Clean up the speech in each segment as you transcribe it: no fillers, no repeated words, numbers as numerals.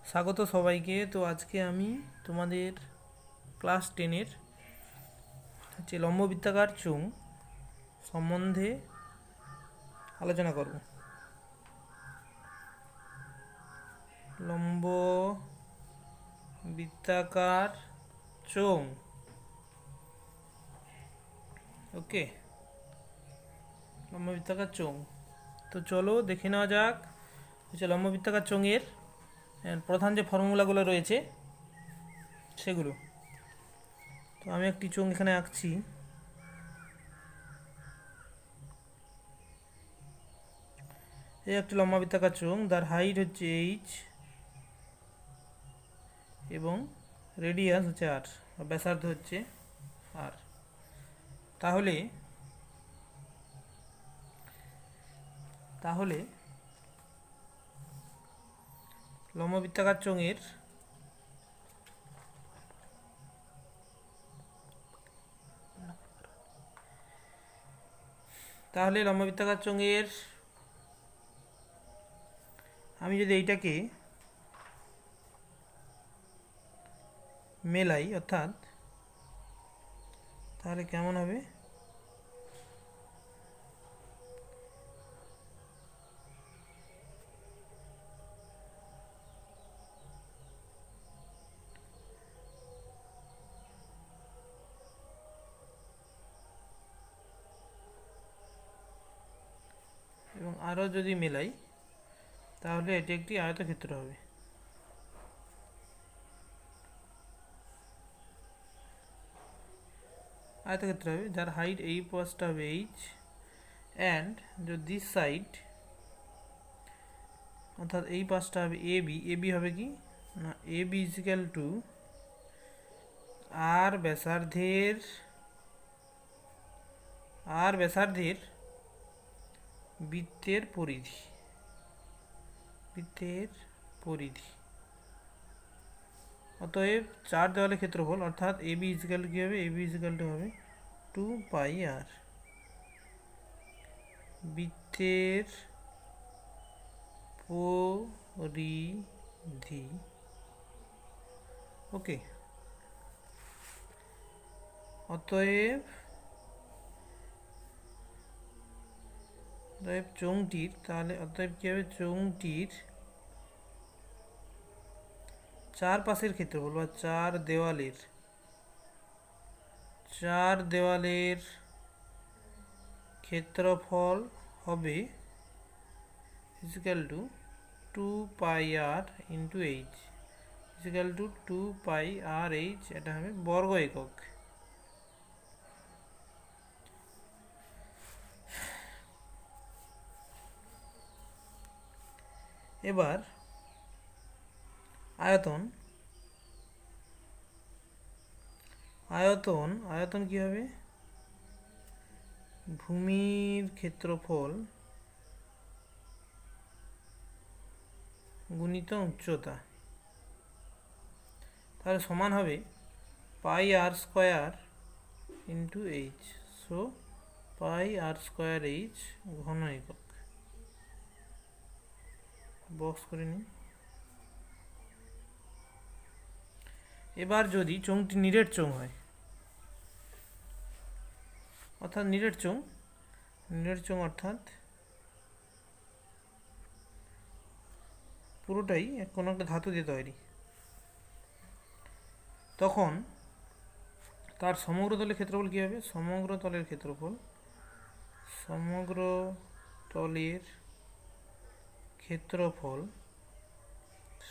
স্বাগত সবাইকে। তো আজকে আমি তোমাদের ক্লাস 10-এর লম্ববৃত্তাকার চোঙ সম্বন্ধে আলোচনা করব। লম্ব বৃত্তাকার চোঙ, ওকে, লম্ব বৃত্তাকার চোঙ। তো চলো দেখে নেওয়া যাক লম্ব বৃত্তাকার চোঙের প্রধান যে ফর্মুলাগুলো রয়েছে সেগুলো। তো আমি একটি চোঙ এখানে আঁকছি। এই একটি লম্বা বৃত্তাকার চোঙ, যার হাইট হচ্ছে এইচ এবং রেডিয়াস হচ্ছে আর, ব্যাসার্ধ হচ্ছে আর। তাহলে তাহলে লম্ব বৃত্তাকার চোঙের আমি যদি এইটাকে মেলাই, অর্থাৎ তাহলে কেমন হবে? এবং আরও যদি মেলাই তাহলে এটি একটি আয়তক্ষেত্র হবে। যার হাইট এই পাশটা হবে এইচ, অ্যান্ড যদি দিস সাইড, অর্থাৎ এই পাশটা হবে এবি হবে কি না, এবি ইজিক্যাল টু আর ব্যাসার্ধের বৃত্তের পরিধি। অতএব চার দেওয়ালের ক্ষেত্রফল, অর্থাৎ এবি ইজিক্যাল কি হবে, এবি ইজিক্যাল টু হবে 2 পাই আর, বৃত্তের পরিধি। ওকে, অতএব চোঙটির, কি হবে, চোঙটির চারপাশের ক্ষেত্রফল বা চার দেওয়ালের ক্ষেত্রফল হবে ইজিক্যাল টু 2 পাই আর ইন্টু এইচ, ইজিক্যাল টু 2 পাই আর এইচ। এটা হবে বর্গ একক। এবার আয়তন কি হবে, ভূমির ক্ষেত্রফল গুণিত উচ্চতা, তাহলে সমান হবে পাই আর স্কোয়ার ইন্টু এইচ। সো পাই আর স্কোয়ার এইচ ঘন একক। বক্স করে নিই। এবার যদি চোঙটি নিরেট চোঙ হয়, অর্থাৎ নিরেট চোঙ অর্থাৎ পুরোটাই কোনো একটা ধাতু দিয়ে তৈরি, তখন তার সমগ্র তলের ক্ষেত্রফল কী হবে? সমগ্র তলের ক্ষেত্রফল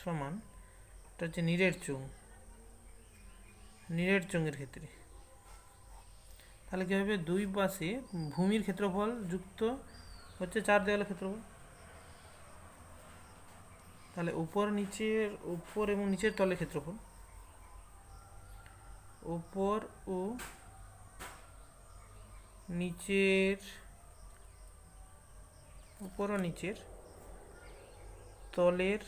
সমান, এটা হচ্ছে নিরেট চোঙের ক্ষেত্রে। তাহলে কী হবে, দুই পাশে ভূমির ক্ষেত্রফল যুক্ত হচ্ছে চার দেওয়ালের ক্ষেত্রফল। তাহলে উপর এবং নিচের তলের ক্ষেত্রফল, উপর ও নিচের তলের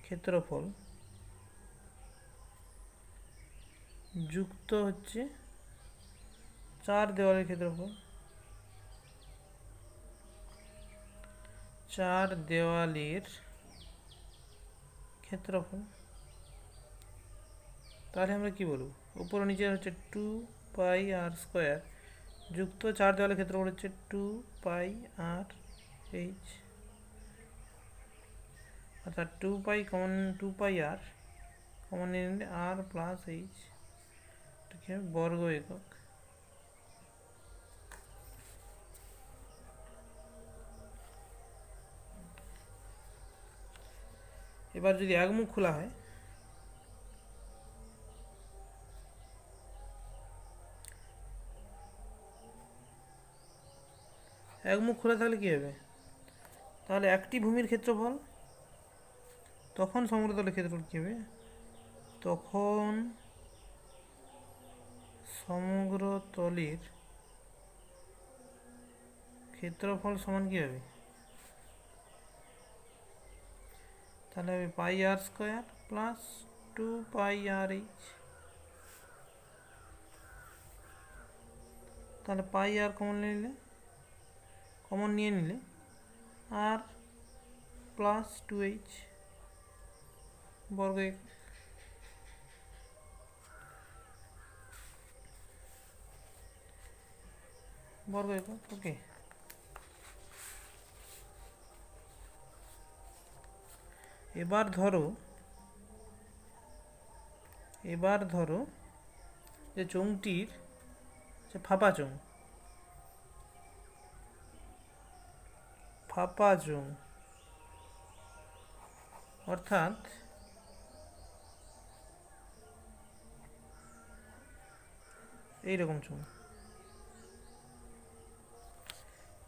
ক্ষেত্রফল যুক্ত হচ্ছে চার দেওয়ালের ক্ষেত্রফল, তাহলে আমরা কি বলবো, উপর নিচে হচ্ছে 2πr² যুক্ত 4 দেওয়ালের ক্ষেত্রফল হচ্ছে 2πr/h, অর্থাৎ 2π কমন, 2πr কমন নিয়ে নিলে r প্লাস h, ঠিক আছে, বর্গ একক। এবার যদি একমুখ খোলা হয়, একমুখ খোলা থাকলে কি হবে, তাহলে একটি ভূমির ক্ষেত্রফল, তখন সমগ্রতলের ক্ষেত্রফল কী হবে, তখন সমগ্রতলের ক্ষেত্রফল সমান কী হবে, তাহলে হবে πr² প্লাস 2πrh, তাহলে πr কমন নিয়ে নিলে r প্লাস 2h বর্গ একক। ওকে, এবার ধরো যে চোঙটির যে ফাঁপা চোঙ, অর্থাৎ এইরকম চোঙ,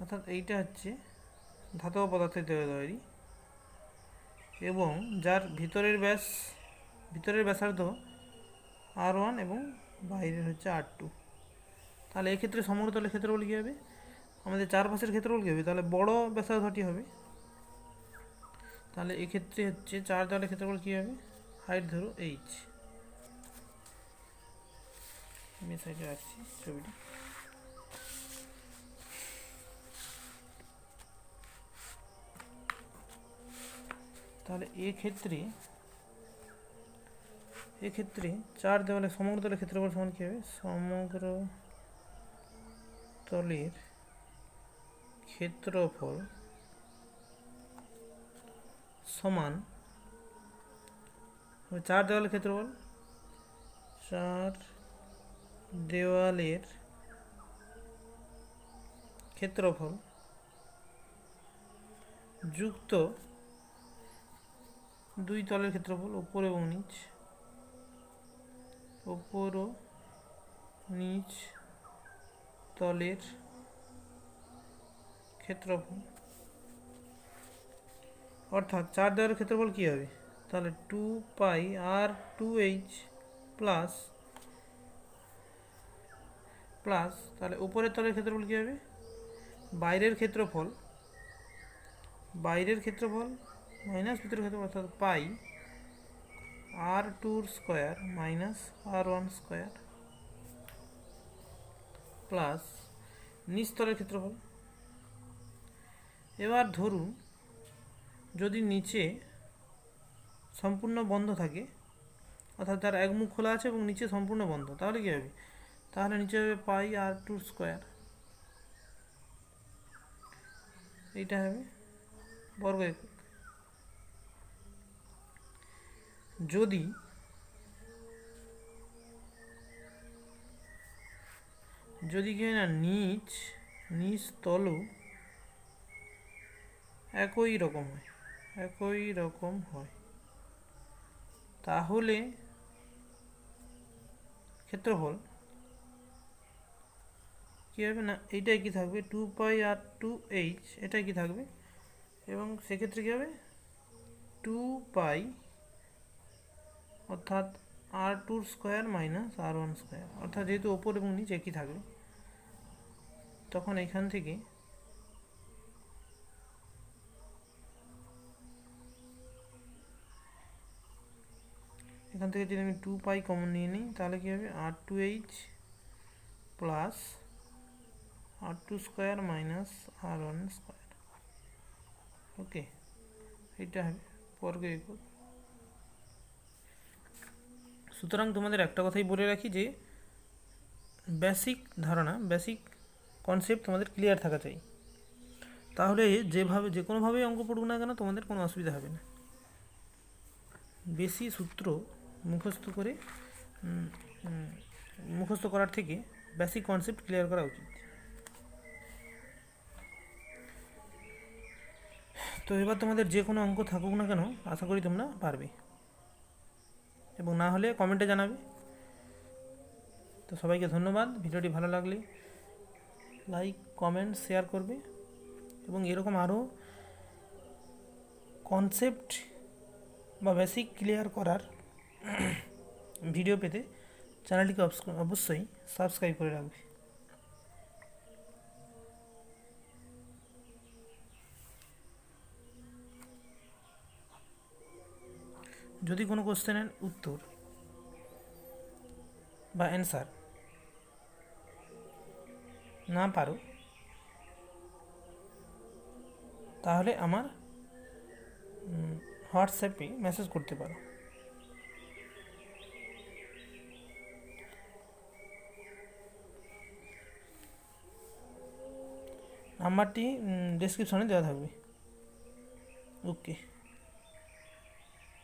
অর্থাৎ এইটা হচ্ছে ধাতব পদার্থের তৈরি এবং যার ভিতরের ব্যাসার্ধ r1 এবং বাইরের হচ্ছে r2, তাহলে এক্ষেত্রে সমগ্রতলের ক্ষেত্রফল কী হবে, আমাদের চারপাশের ক্ষেত্রফল কী হবে, তাহলে বড় ব্যাসার্ধটি হবে, তাহলে এক্ষেত্রে হচ্ছে 4 দেওয়ালের ক্ষেত্রফল কী হবে, হাইট ধরো h, আমি সাইডে রাখছি ছবিটা, তাহলে এক্ষেত্রে 4 দেওয়ালে সমগ্রতলের ক্ষেত্রফল সমান কী হবে, সমগ্রতলের ক্ষেত্রফল সমান 4 দেওয়ালের ক্ষেত্রফল, 4 দেওয়ালের ক্ষেত্রফল যুক্ত 2 তলের ক্ষেত্রফল, উপর এবং নিচ তলের ক্ষেত্রফল, অর্থাৎ 4 দেওয়ালের ক্ষেত্রফল কী হবে, তাহলে 2πr2h প্লাস তাহলে উপরের তলের ক্ষেত্রফল কী হবে, বাইরের ক্ষেত্রফল মাইনাস ভিতরের ক্ষেত্রফল, অর্থাৎ পাই r2² মাইনাস r1² প্লাস নিচ তলের ক্ষেত্রফল। এবার ধরুন যদি নিচে সম্পূর্ণ বন্ধ থাকে, অর্থাৎ তার এক মুখ খোলা আছে এবং নিচে সম্পূর্ণ বন্ধ, তাহলে কী হবে, তাহলে নিচে হবে πr2², এইটা হবে বর্গ একক। যদি কি হয় না, নিচ তলও একই রকম হয়, তাহলে ক্ষেত্রফল কী হবে না, এইটাই কি থাকবে 2πr2h, এটাই কি থাকবে, এবং সেক্ষেত্রে কী হবে 2π, অর্থাৎ r2² মাইনাস r1², অর্থাৎ যেহেতু ওপর এবং নিচ একই থাকবে, তখন এখান থেকে যদি আমি 2π কমন নিয়ে নিই, তাহলে কী হবে r2h plus r2² minus r1², ওকে, এটা হবে বর্গ একক। সুতরাং তোমাদের একটা কথাই বলে রাখি যে বেসিক ধারণা, বেসিক কনসেপ্ট তোমাদের ক্লিয়ার থাকা চাই, তাহলে যেভাবে যে কোনোভাবেই অঙ্ক পড়ুক না কেন তোমাদের কোনো অসুবিধা হবে না। বেশি সূত্র মুখস্থ করে মুখস্থ করার থেকে বেসিক কনসেপ্ট ক্লিয়ার করা উচিত। তো এবার তোমাদের যে কোনো অঙ্ক থাকুক না কেন আশা করি তোমরা পারবে, এবং না হলে কমেন্টে জানাবে। তো সবাইকে ধন্যবাদ। ভিডিওটি ভালো লাগলে লাইক, কমেন্ট, শেয়ার করবে, এবং এরকম আরও কনসেপ্ট বা বেসিক ক্লিয়ার করার ভিডিও পেতে চ্যানেলটিকে অবশ্যই সাবস্ক্রাইব করে রাখবে। যদি কোনো কোশ্চেনের উত্তর বা অ্যান্সার না পারো তাহলে আমার হোয়াটসঅ্যাপে মেসেজ করতে পারো। নাম্বারটি ডেসক্রিপশনে দেওয়া থাকবে। ওকে।